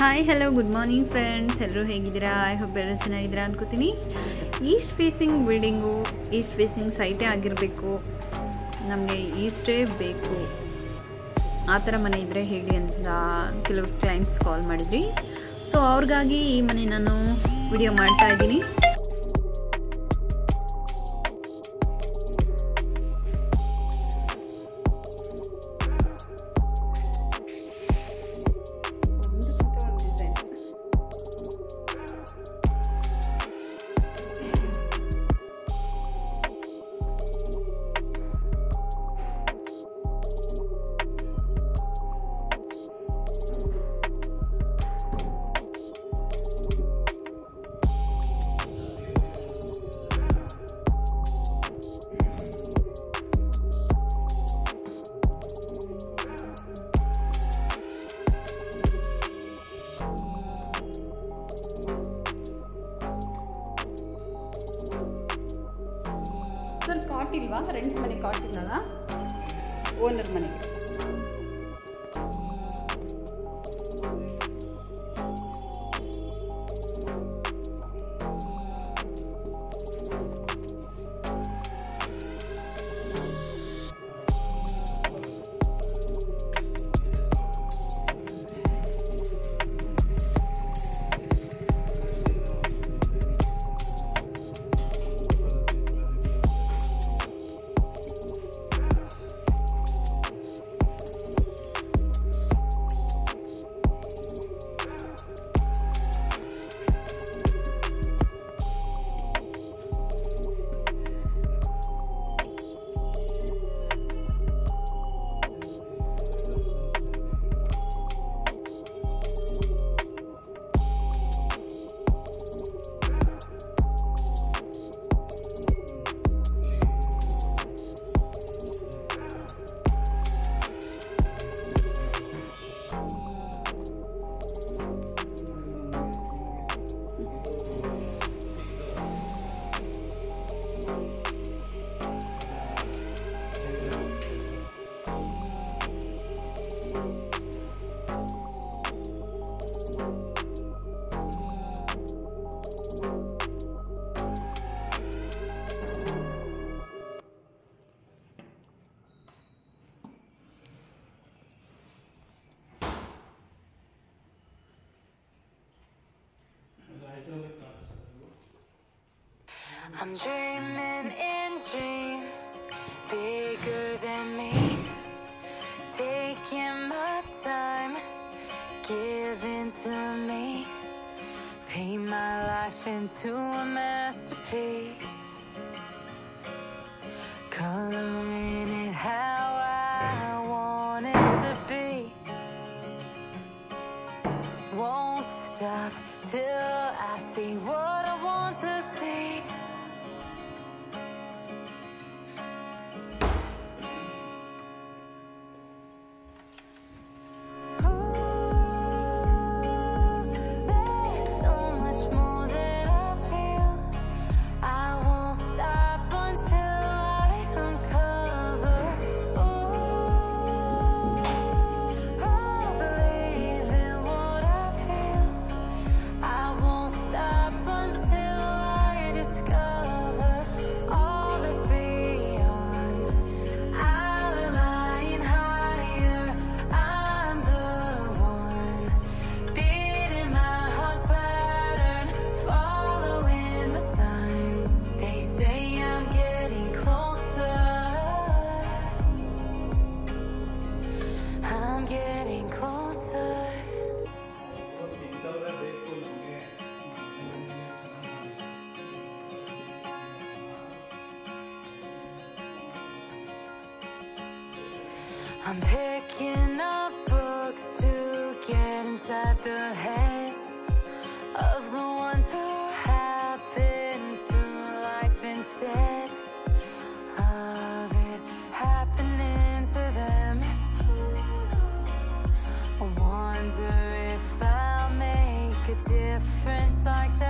Hi hello good morning friends, ಎಲ್ಲರೂ ಹೇಗಿದ್ದೀರಾ? I hope ಎಲ್ಲರೂ ಚೆನ್ನಾಗಿದ್ದೀರಾ ಅನ್ಕೋತೀನಿ. East facing building, east facing ಸೈಟೇ ಆಗಿರಬೇಕು, ನಮಗೆ ಈಸ್ಟೇ ಬೇಕು, ಆ ಥರ ಮನೆ ಇದ್ದರೆ ಹೇಳಿ ಅಂತ ಕೆಲವು ಕ್ಲೈಂಟ್ಸ್ ಕಾಲ್ ಮಾಡಿದ್ರಿ. ಸೊ ಅವ್ರಿಗಾಗಿ ಈ ಮನೆ ನಾನು ವಿಡಿಯೋ ಮಾಡ್ತಾ ಇದ್ದೀನಿ. ಸರ್ ಕಾಟ್ ಇಲ್ವಾ? ರೆಂಟ್ ಮನೆ ಕಾಟ್ ಇಲ್ಲಲ್ಲ, ಓನರ್ ಮನೆಗೆ. I'm dreaming in dreams bigger than me, taking my time, giving to me, paint my life into a masterpiece, coloring it how I want it to be, won't stop till I see what I want to see. I'm picking up books to get inside the heads of the ones who happen to life instead of it happening to them. I wonder if I'll make a difference like that.